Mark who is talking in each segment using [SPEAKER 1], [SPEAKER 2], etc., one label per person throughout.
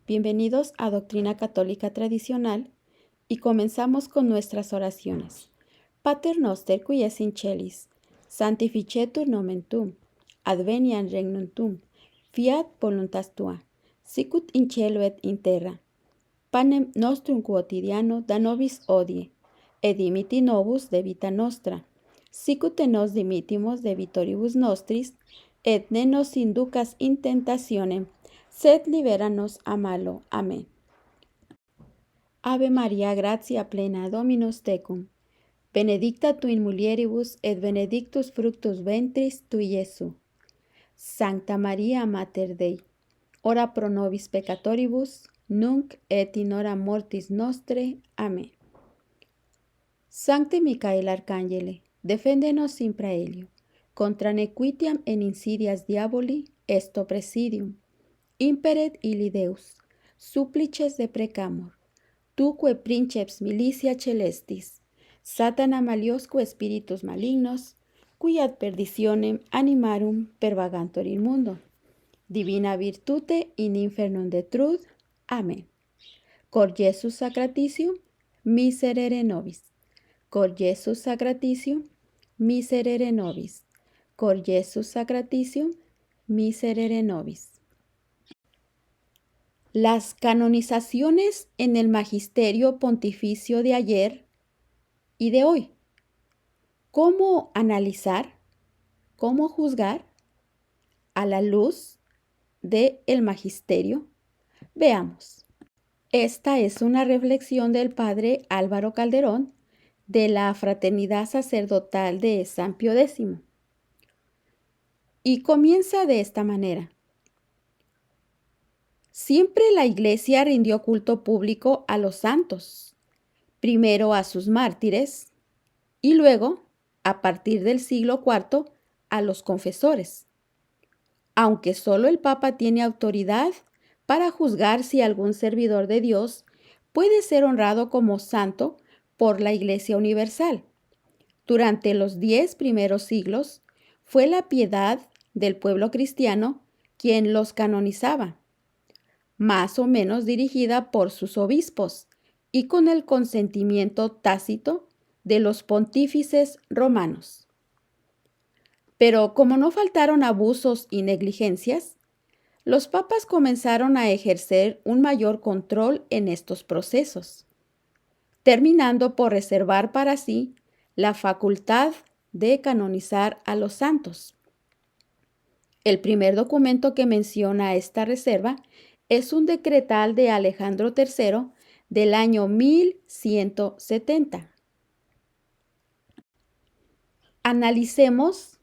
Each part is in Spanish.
[SPEAKER 1] Bienvenidos a Doctrina Católica Tradicional y comenzamos con nuestras oraciones. Pater noster qui es in celis, sanctificetur nomen tuum, adveniat regnum tuum, fiat voluntas tua, sicut in cielo et in terra. Panem nostrum quotidiano da nobis hodie, et dimitti nobis debita nostra, sicut et nos dimittimus debitoribus nostris, et ne nos inducas in tentationem, sed libera-nos a malo. Amén. Ave Maria, gratia plena, Dominus tecum, benedicta tu in mulieribus, et benedictus fructus ventris tui, Iesus. Sancta Maria, Mater Dei, ora pro nobis peccatoribus, nunc et in hora mortis nostre. Amén. Sancte Micael Arcangele, defende-nos in praelio, contra nequitiam en insidias diaboli, esto presidium. Imperet illi Deus, supplices deprecamur, tuque princeps militia celestis, Satana maliosque spiritus malignos, qui ad perditionem animarum pervagantur in mundo. Divina virtute in infernum detrud. Amén. Cor Jesus sacratitium, miserere nobis. Cor Jesus sacratitium, miserere nobis. Cor Jesus sacratitium, miserere nobis. Las canonizaciones en el magisterio pontificio de ayer y de hoy. ¿Cómo analizar? ¿Cómo juzgar? A la luz del magisterio. Veamos. Esta es una reflexión del padre Álvaro Calderón de la Fraternidad Sacerdotal de San Pío X. Y comienza de esta manera. Siempre la Iglesia rindió culto público a los santos, primero a sus mártires y luego, a partir del siglo IV, a los confesores. Aunque solo el Papa tiene autoridad para juzgar si algún servidor de Dios puede ser honrado como santo por la Iglesia Universal. Durante los 10 primeros siglos, fue la piedad del pueblo cristiano quien los canonizaba, más o menos dirigida por sus obispos y con el consentimiento tácito de los pontífices romanos. Pero como no faltaron abusos y negligencias, los papas comenzaron a ejercer un mayor control en estos procesos, terminando por reservar para sí la facultad de canonizar a los santos. El primer documento que menciona esta reserva es un decretal de Alejandro III del año 1170. Analicemos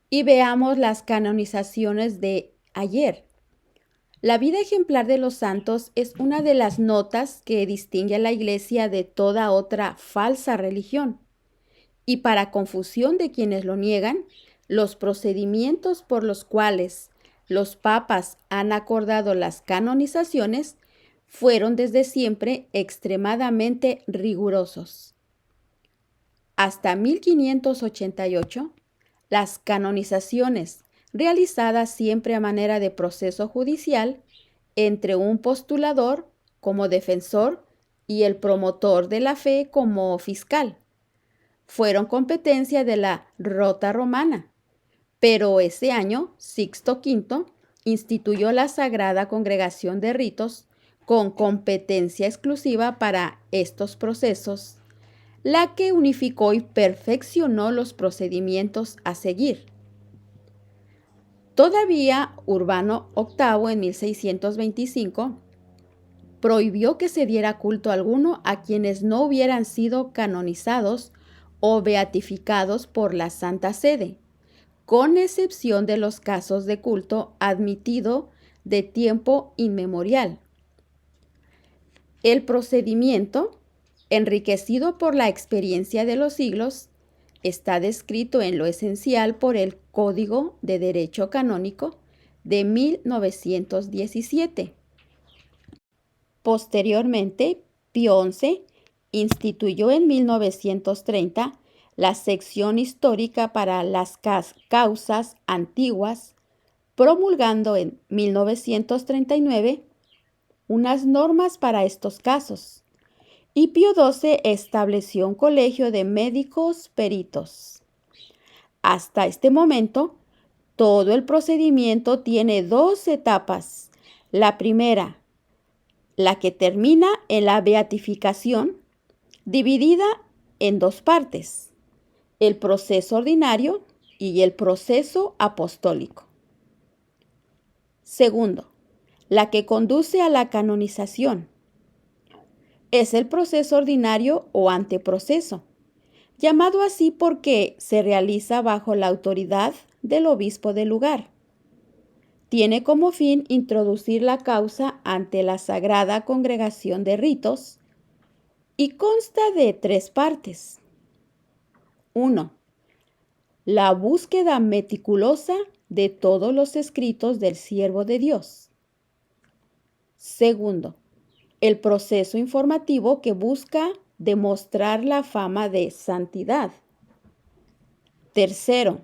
[SPEAKER 1] y veamos las canonizaciones de ayer. La vida ejemplar de los santos es una de las notas que distingue a la Iglesia de toda otra falsa religión. Y para confusión de quienes lo niegan, los procedimientos por los cuales los papas han acordado las canonizaciones fueron desde siempre extremadamente rigurosos. Hasta 1588, las canonizaciones, realizadas siempre a manera de proceso judicial entre un postulador como defensor y el promotor de la fe como fiscal, fueron competencia de la Rota Romana. Pero ese año, Sixto V instituyó la Sagrada Congregación de Ritos con competencia exclusiva para estos procesos, la que unificó y perfeccionó los procedimientos a seguir. Todavía Urbano VIII en 1625 prohibió que se diera culto alguno a quienes no hubieran sido canonizados o beatificados por la Santa Sede, con excepción de los casos de culto admitido de tiempo inmemorial. El procedimiento, enriquecido por la experiencia de los siglos, está descrito en lo esencial por el Código de Derecho Canónico de 1917. Posteriormente, Pío XI instituyó en 1930 la sección histórica para las causas antiguas, promulgando en 1939 unas normas para estos casos y Pío XII estableció un colegio de médicos peritos. Hasta este momento, todo el procedimiento tiene dos etapas. La primera, la que termina en la beatificación, dividida en dos partes, el proceso ordinario y el proceso apostólico. Segundo, la que conduce a la canonización. Es el proceso ordinario o anteproceso, llamado así porque se realiza bajo la autoridad del obispo del lugar. Tiene como fin introducir la causa ante la Sagrada Congregación de Ritos y consta de tres partes. 1. La búsqueda meticulosa de todos los escritos del siervo de Dios. Segundo, el proceso informativo que busca demostrar la fama de santidad. Tercero,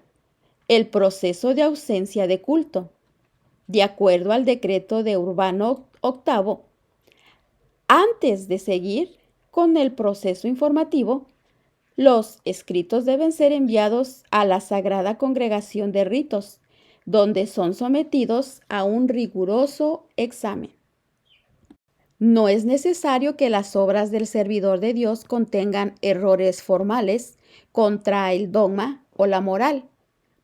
[SPEAKER 1] el proceso de ausencia de culto. De acuerdo al decreto de Urbano VIII, antes de seguir con el proceso informativo, los escritos deben ser enviados a la Sagrada Congregación de Ritos, donde son sometidos a un riguroso examen. No es necesario que las obras del servidor de Dios contengan errores formales contra el dogma o la moral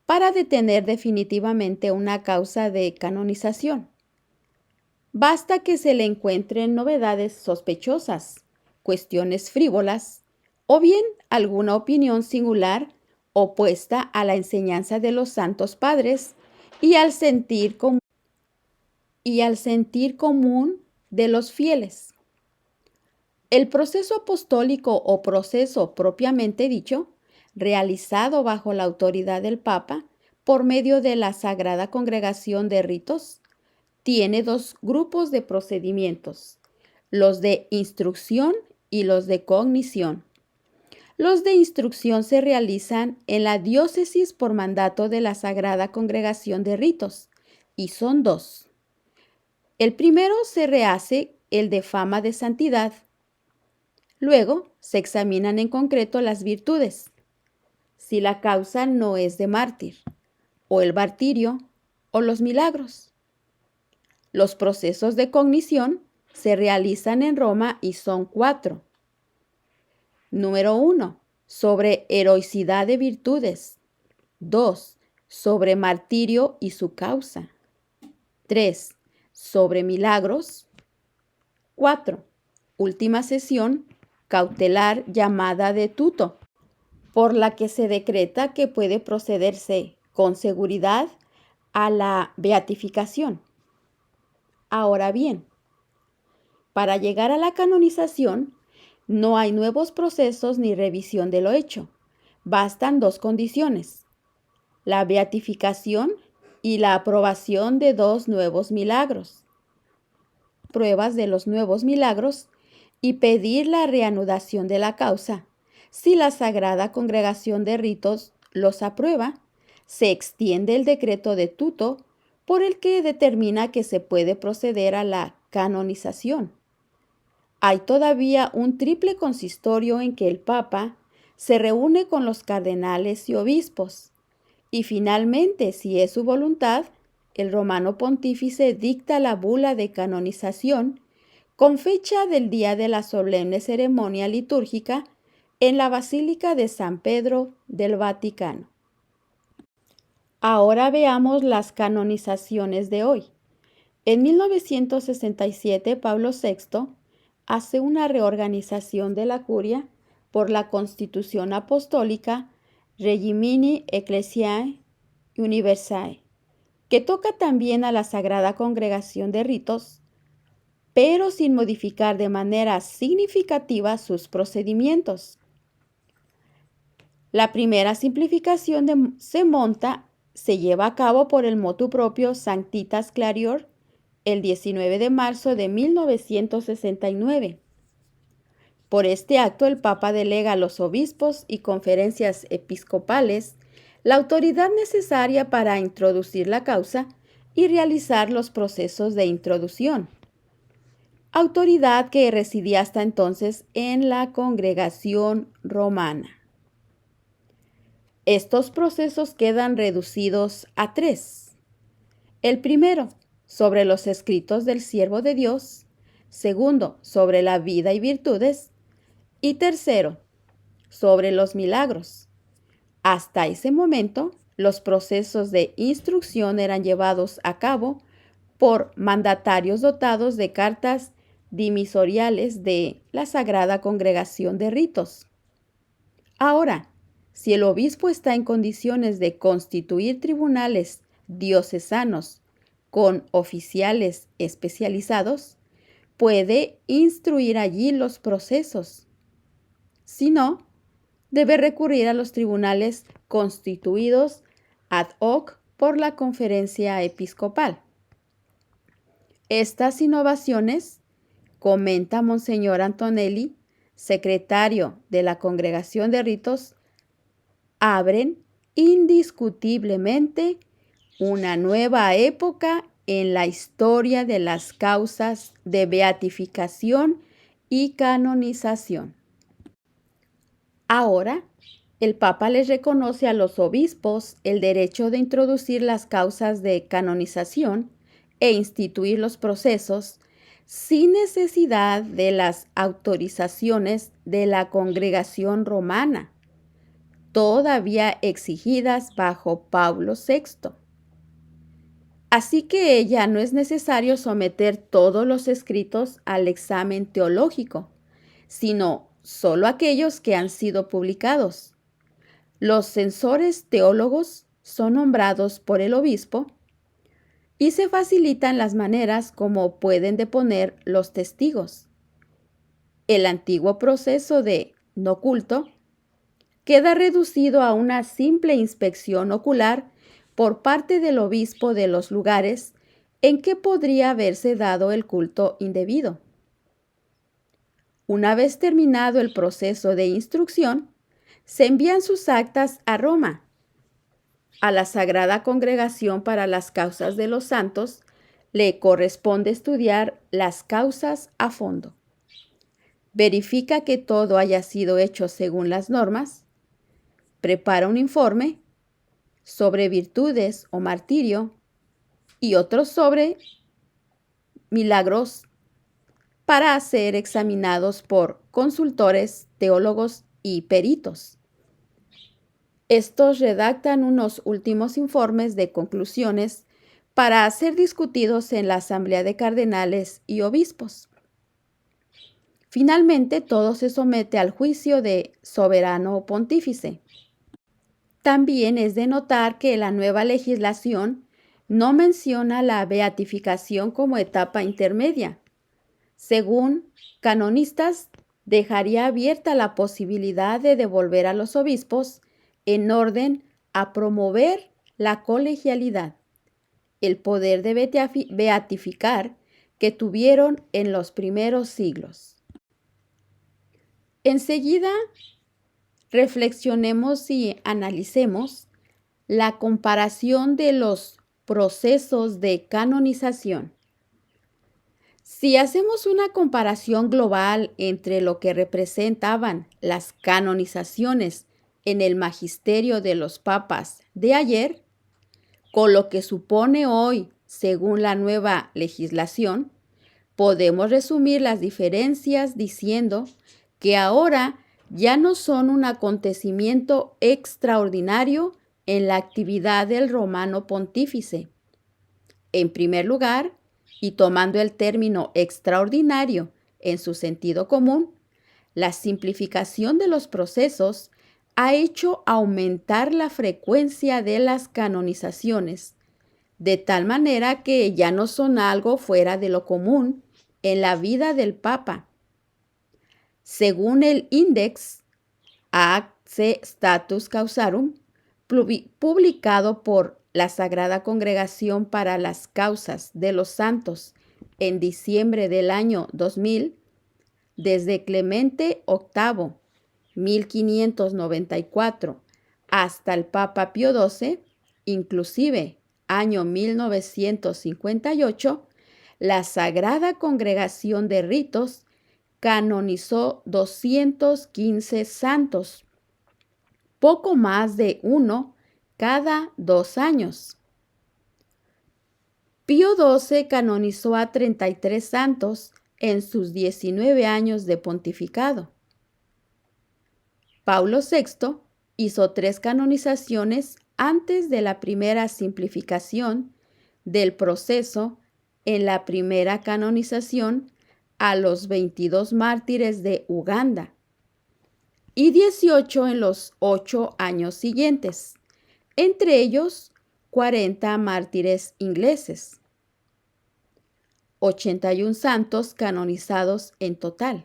[SPEAKER 1] para detener definitivamente una causa de canonización. Basta que se le encuentren novedades sospechosas, cuestiones frívolas o bien alguna opinión singular opuesta a la enseñanza de los santos padres y al sentir común de los fieles. El proceso apostólico o proceso propiamente dicho, realizado bajo la autoridad del Papa por medio de la Sagrada Congregación de Ritos, tiene dos grupos de procedimientos, los de instrucción y los de cognición. Los de instrucción se realizan en la diócesis por mandato de la Sagrada Congregación de Ritos, y son dos. El primero se rehace el de fama de santidad. Luego se examinan en concreto las virtudes, si la causa no es de mártir, o el martirio, o los milagros. Los procesos de cognición se realizan en Roma y son 4. Número 1. Sobre heroicidad de virtudes. 2. Sobre martirio y su causa. 3. Sobre milagros. 4. Última sesión cautelar llamada de tuto, por la que se decreta que puede procederse con seguridad a la beatificación. Ahora bien, para llegar a la canonización, no hay nuevos procesos ni revisión de lo hecho. Bastan dos condiciones: la beatificación y la aprobación de dos nuevos milagros. Pruebas de los nuevos milagros y pedir la reanudación de la causa. Si la Sagrada Congregación de Ritos los aprueba, se extiende el decreto de tuto por el que determina que se puede proceder a la canonización. Hay todavía un triple consistorio en que el Papa se reúne con los cardenales y obispos, y finalmente, si es su voluntad, el Romano Pontífice dicta la bula de canonización con fecha del día de la solemne ceremonia litúrgica en la Basílica de San Pedro del Vaticano. Ahora veamos las canonizaciones de hoy. En 1967, Pablo VI hace una reorganización de la curia por la Constitución Apostólica Regimini Ecclesiae Universae, que toca también a la Sagrada Congregación de Ritos, pero sin modificar de manera significativa sus procedimientos. La primera simplificación se lleva a cabo por el motu propio Sanctitas Clarior el 19 de marzo de 1969. Por este acto, el Papa delega a los obispos y conferencias episcopales la autoridad necesaria para introducir la causa y realizar los procesos de introducción. autoridad que residía hasta entonces en la congregación romana. Estos procesos quedan reducidos a tres. El primero, sobre los escritos del siervo de Dios. Segundo, sobre la vida y virtudes. Y tercero, sobre los milagros. Hasta ese momento, los procesos de instrucción eran llevados a cabo por mandatarios dotados de cartas dimisoriales de la Sagrada Congregación de Ritos. Ahora, si el obispo está en condiciones de constituir tribunales diocesanos con oficiales especializados, puede instruir allí los procesos. Si no, debe recurrir a los tribunales constituidos ad hoc por la Conferencia Episcopal. Estas innovaciones, comenta Monseñor Antonelli, secretario de la Congregación de Ritos, abren indiscutiblemente una nueva época en la historia de las causas de beatificación y canonización. Ahora, el Papa les reconoce a los obispos el derecho de introducir las causas de canonización e instituir los procesos sin necesidad de las autorizaciones de la congregación romana, todavía exigidas bajo Pablo VI. Así que ya no es necesario someter todos los escritos al examen teológico, sino solo aquellos que han sido publicados. Los censores teólogos son nombrados por el obispo y se facilitan las maneras como pueden deponer los testigos. El antiguo proceso de no culto queda reducido a una simple inspección ocular por parte del obispo de los lugares en que podría haberse dado el culto indebido. Una vez terminado el proceso de instrucción, se envían sus actas a Roma. A la Sagrada Congregación para las Causas de los Santos le corresponde estudiar las causas a fondo. Verifica que todo haya sido hecho según las normas, prepara un informe sobre virtudes o martirio y otros sobre milagros para ser examinados por consultores, teólogos y peritos. Estos redactan unos últimos informes de conclusiones para ser discutidos en la Asamblea de Cardenales y Obispos. Finalmente, todo se somete al juicio de soberano pontífice. También es de notar que la nueva legislación no menciona la beatificación como etapa intermedia. Según canonistas, dejaría abierta la posibilidad de devolver a los obispos en orden a promover la colegialidad, el poder de beatificar que tuvieron en los primeros siglos. Enseguida, reflexionemos y analicemos la comparación de los procesos de canonización. Si hacemos una comparación global entre lo que representaban las canonizaciones en el magisterio de los papas de ayer, con lo que supone hoy según la nueva legislación, podemos resumir las diferencias diciendo que ahora ya no son un acontecimiento extraordinario en la actividad del romano pontífice. En primer lugar, y tomando el término extraordinario en su sentido común, la simplificación de los procesos ha hecho aumentar la frecuencia de las canonizaciones, de tal manera que ya no son algo fuera de lo común en la vida del Papa. Según el Index AC Status Causarum, publicado por la Sagrada Congregación para las Causas de los Santos en diciembre del año 2000, desde Clemente VIII, 1594, hasta el Papa Pío XII, inclusive año 1958, la Sagrada Congregación de Ritos canonizó 215 santos, poco más de uno cada 2 años. Pío XII canonizó a 33 santos en sus 19 años de pontificado. Paulo VI hizo 3 canonizaciones antes de la primera simplificación del proceso en la primera canonización a los 22 mártires de Uganda y 18 en los 8 años siguientes, entre ellos 40 mártires ingleses. 81 santos canonizados en total.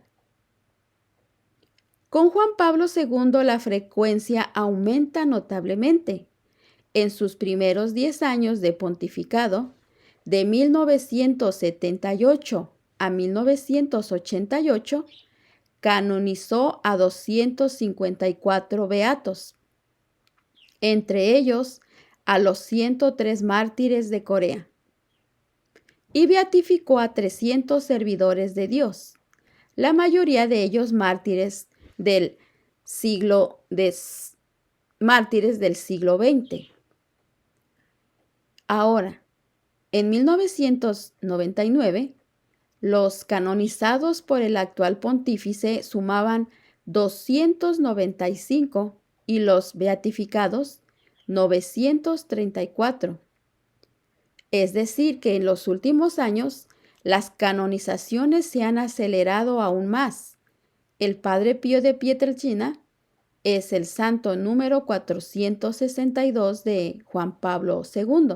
[SPEAKER 1] Con Juan Pablo II la frecuencia aumenta notablemente. En sus primeros 10 años de pontificado, de 1978 a 1988, canonizó a 254 beatos, entre ellos a los 103 mártires de Corea, y beatificó a 300 servidores de Dios, la mayoría de ellos mártires del siglo XX. Ahora, en 1999, los canonizados por el actual pontífice sumaban 295 y los beatificados 934. Es decir, que en los últimos años las canonizaciones se han acelerado aún más. El Padre Pío de Pietrelcina es el santo número 462 de Juan Pablo II.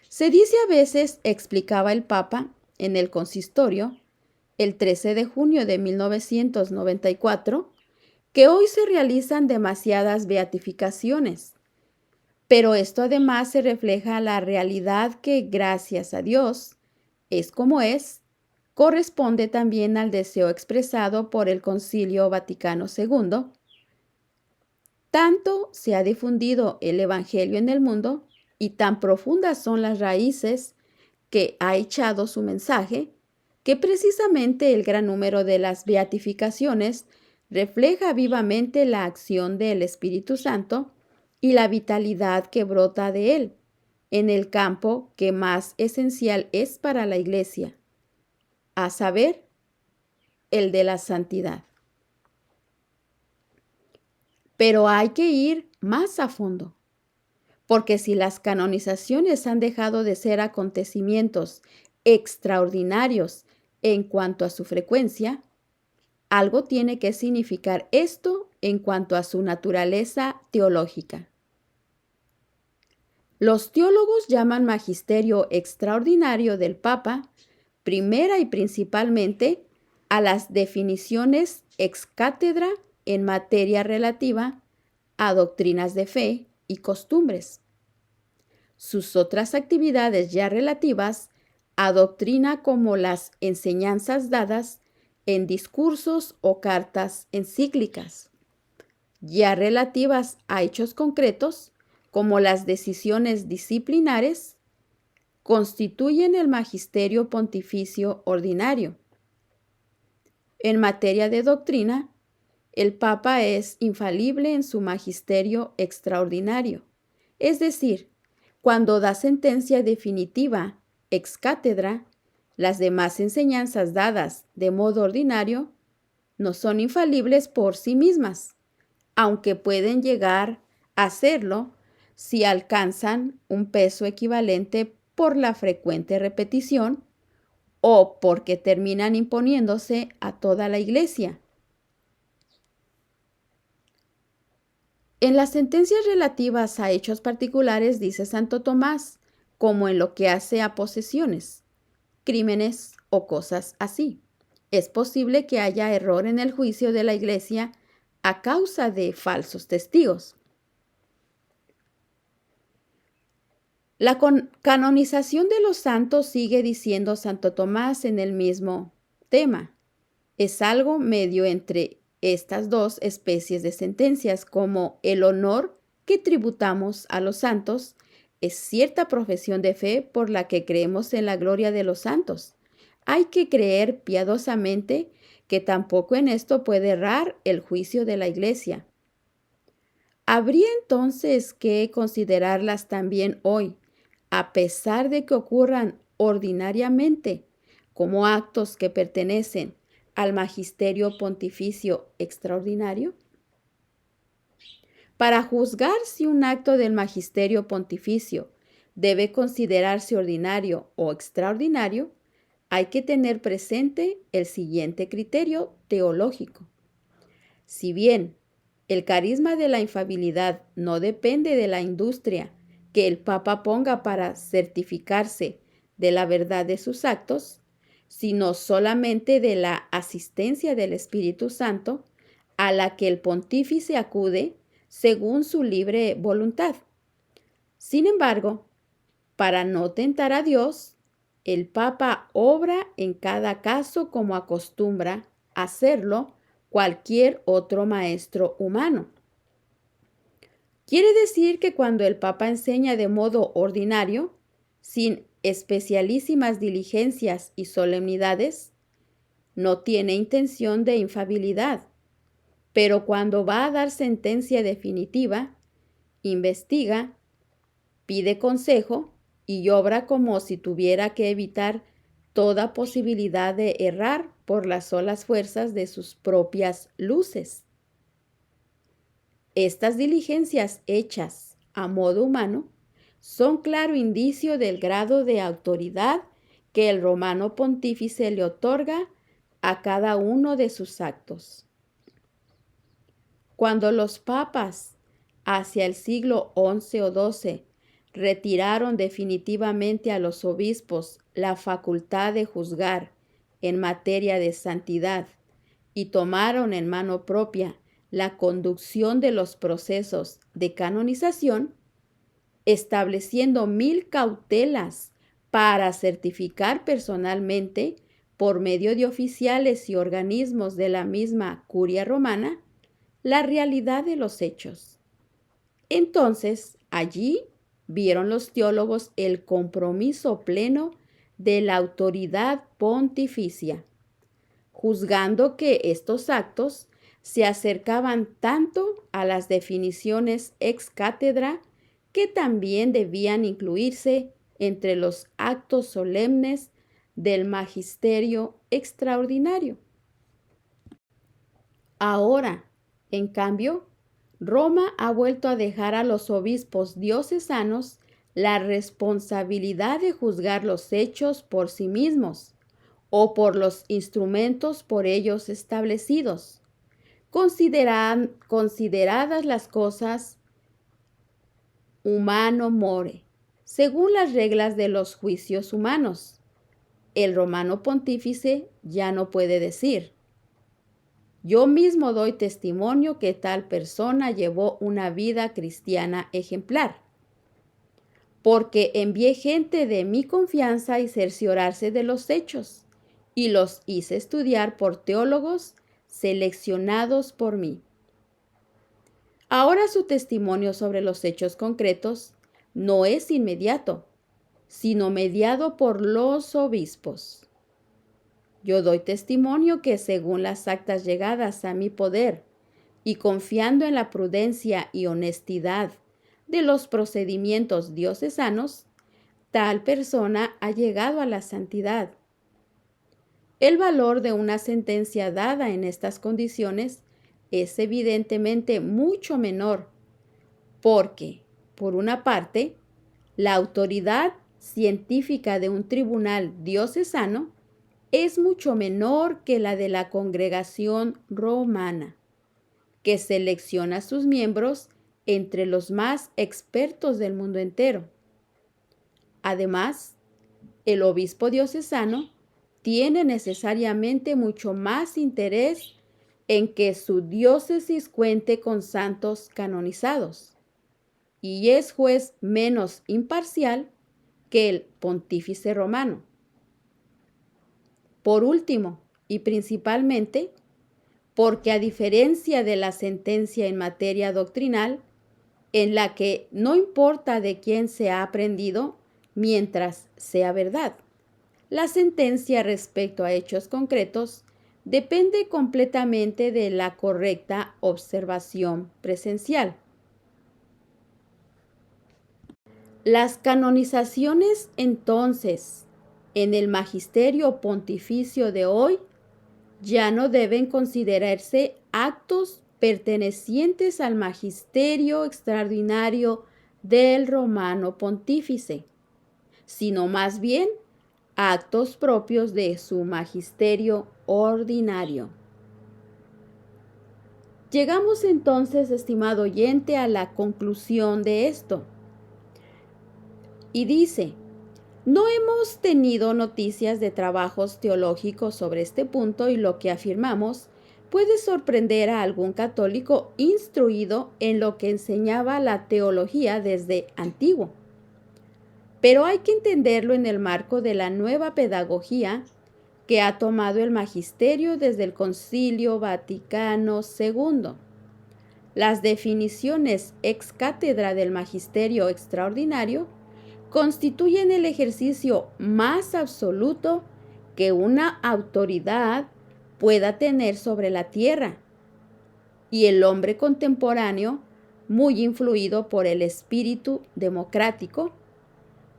[SPEAKER 1] Se dice a veces, explicaba el Papa en el consistorio, el 13 de junio de 1994, que hoy se realizan demasiadas beatificaciones. Pero esto además se refleja la realidad que, gracias a Dios, es como es, corresponde también al deseo expresado por el Concilio Vaticano II. Tanto se ha difundido el Evangelio en el mundo y tan profundas son las raíces que ha echado su mensaje, que precisamente el gran número de las beatificaciones refleja vivamente la acción del Espíritu Santo y la vitalidad que brota de él en el campo que más esencial es para la Iglesia, a saber, el de la santidad. Pero hay que ir más a fondo, porque si las canonizaciones han dejado de ser acontecimientos extraordinarios en cuanto a su frecuencia, algo tiene que significar esto en cuanto a su naturaleza teológica. Los teólogos llaman magisterio extraordinario del Papa, primera y principalmente, a las definiciones ex cátedra en materia relativa a doctrinas de fe y costumbres. Sus otras actividades ya relativas a doctrina como las enseñanzas dadas en discursos o cartas encíclicas, ya relativas a hechos concretos como las decisiones disciplinares, constituyen el magisterio pontificio ordinario. En materia de doctrina, el Papa es infalible en su magisterio extraordinario, es decir, cuando da sentencia definitiva ex cátedra, las demás enseñanzas dadas de modo ordinario no son infalibles por sí mismas, aunque pueden llegar a serlo si alcanzan un peso equivalente por la frecuente repetición o porque terminan imponiéndose a toda la Iglesia. En las sentencias relativas a hechos particulares, dice Santo Tomás, como en lo que hace a posesiones, crímenes o cosas así, es posible que haya error en el juicio de la Iglesia a causa de falsos testigos. La canonización de los santos, sigue diciendo Santo Tomás en el mismo tema, es algo medio entre estas dos especies de sentencias, como el honor que tributamos a los santos es cierta profesión de fe por la que creemos en la gloria de los santos. Hay que creer piadosamente que tampoco en esto puede errar el juicio de la Iglesia. Habría entonces que considerarlas también hoy, a pesar de que ocurran ordinariamente como actos que pertenecen al magisterio pontificio extraordinario. Para juzgar si un acto del magisterio pontificio debe considerarse ordinario o extraordinario, hay que tener presente el siguiente criterio teológico. Si bien el carisma de la infalibilidad no depende de la industria que el Papa ponga para certificarse de la verdad de sus actos, sino solamente de la asistencia del Espíritu Santo a la que el pontífice acude según su libre voluntad. Sin embargo, para no tentar a Dios, el Papa obra en cada caso como acostumbra hacerlo cualquier otro maestro humano. Quiere decir que cuando el Papa enseña de modo ordinario, sin especialísimas diligencias y solemnidades, no tiene intención de infalibilidad, pero cuando va a dar sentencia definitiva, investiga, pide consejo y obra como si tuviera que evitar toda posibilidad de errar por las solas fuerzas de sus propias luces. Estas diligencias hechas a modo humano son claro indicio del grado de autoridad que el romano pontífice le otorga a cada uno de sus actos. Cuando los papas, hacia el siglo XI o XII, retiraron definitivamente a los obispos la facultad de juzgar en materia de santidad y tomaron en mano propia la conducción de los procesos de canonización, estableciendo 1000 cautelas para certificar personalmente, por medio de oficiales y organismos de la misma curia romana, la realidad de los hechos. Entonces, allí vieron los teólogos el compromiso pleno de la autoridad pontificia, juzgando que estos actos se acercaban tanto a las definiciones ex cátedra que también debían incluirse entre los actos solemnes del magisterio extraordinario. Ahora, en cambio, Roma ha vuelto a dejar a los obispos diocesanos la responsabilidad de juzgar los hechos por sí mismos o por los instrumentos por ellos establecidos, consideradas las cosas humano more, según las reglas de los juicios humanos. El romano pontífice ya no puede decir: yo mismo doy testimonio que tal persona llevó una vida cristiana ejemplar, porque envié gente de mi confianza y cerciorarse de los hechos, y los hice estudiar por teólogos seleccionados por mí. Ahora su testimonio sobre los hechos concretos no es inmediato, sino mediado por los obispos. Yo doy testimonio que según las actas llegadas a mi poder y confiando en la prudencia y honestidad de los procedimientos diocesanos, tal persona ha llegado a la santidad. El valor de una sentencia dada en estas condiciones es evidentemente mucho menor, porque, por una parte, la autoridad científica de un tribunal diocesano es mucho menor que la de la congregación romana, que selecciona a sus miembros entre los más expertos del mundo entero. Además, el obispo diocesano tiene necesariamente mucho más interés en que su diócesis cuente con santos canonizados, y es juez menos imparcial que el pontífice romano. Por último, y principalmente, porque a diferencia de la sentencia en materia doctrinal, en la que no importa de quién se ha aprendido mientras sea verdad. La sentencia respecto a hechos concretos depende completamente de la correcta observación presencial. Las canonizaciones, entonces, en el magisterio pontificio de hoy, ya no deben considerarse actos pertenecientes al magisterio extraordinario del Romano Pontífice, sino más bien actos propios de su magisterio ordinario. Llegamos entonces, estimado oyente, a la conclusión de esto. Y dice, no hemos tenido noticias de trabajos teológicos sobre este punto y lo que afirmamos puede sorprender a algún católico instruido en lo que enseñaba la teología desde antiguo. Pero hay que entenderlo en el marco de la nueva pedagogía que ha tomado el magisterio desde el Concilio Vaticano II. Las definiciones ex cátedra del magisterio extraordinario constituyen el ejercicio más absoluto que una autoridad pueda tener sobre la tierra, y el hombre contemporáneo, muy influido por el espíritu democrático,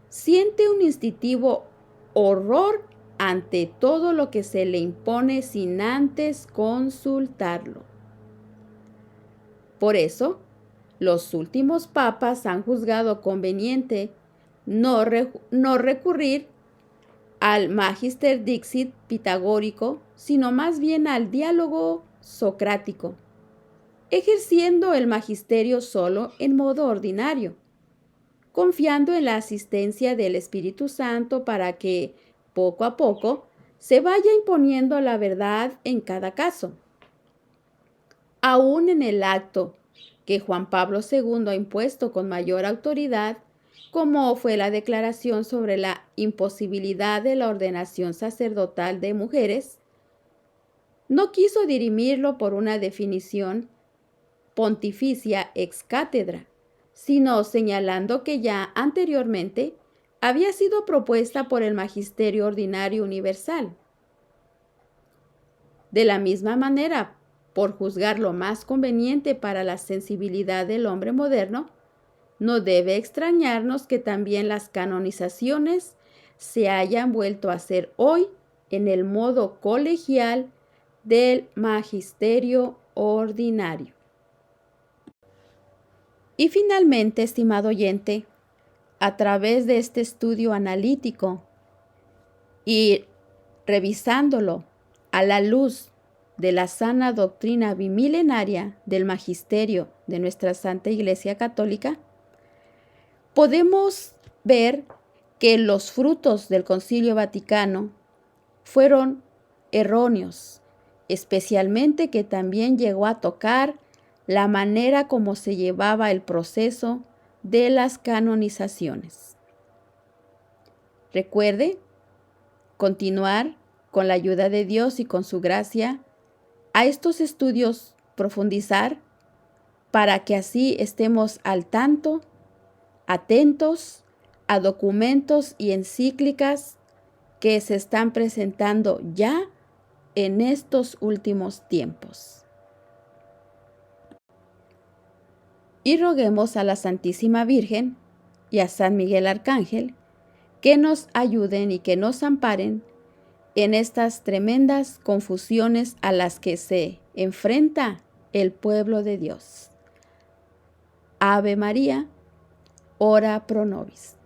[SPEAKER 1] siente un instintivo horror ante todo lo que se le impone sin antes consultarlo. Por eso, los últimos papas han juzgado conveniente no recurrir al Magister Dixit pitagórico, sino más bien al diálogo socrático, ejerciendo el magisterio solo en modo ordinario, confiando en la asistencia del Espíritu Santo para que, poco a poco, se vaya imponiendo la verdad en cada caso. Aún en el acto que Juan Pablo II ha impuesto con mayor autoridad, como fue la declaración sobre la imposibilidad de la ordenación sacerdotal de mujeres, no quiso dirimirlo por una definición pontificia ex cátedra, sino señalando que ya anteriormente había sido propuesta por el Magisterio Ordinario Universal. De la misma manera, por juzgar lo más conveniente para la sensibilidad del hombre moderno, no debe extrañarnos que también las canonizaciones se hayan vuelto a hacer hoy en el modo colegial del magisterio ordinario. Y finalmente, estimado oyente, a través de este estudio analítico y revisándolo a la luz de la sana doctrina bimilenaria del magisterio de nuestra Santa Iglesia Católica, podemos ver que los frutos del Concilio Vaticano fueron erróneos, especialmente que también llegó a tocar la manera como se llevaba el proceso de las canonizaciones. Recuerde continuar con la ayuda de Dios y con su gracia a estos estudios, profundizar para que así estemos al tanto, atentos a documentos y encíclicas que se están presentando ya en estos últimos tiempos. Y roguemos a la Santísima Virgen y a San Miguel Arcángel que nos ayuden y que nos amparen en estas tremendas confusiones a las que se enfrenta el pueblo de Dios. Ave María, ora pro nobis.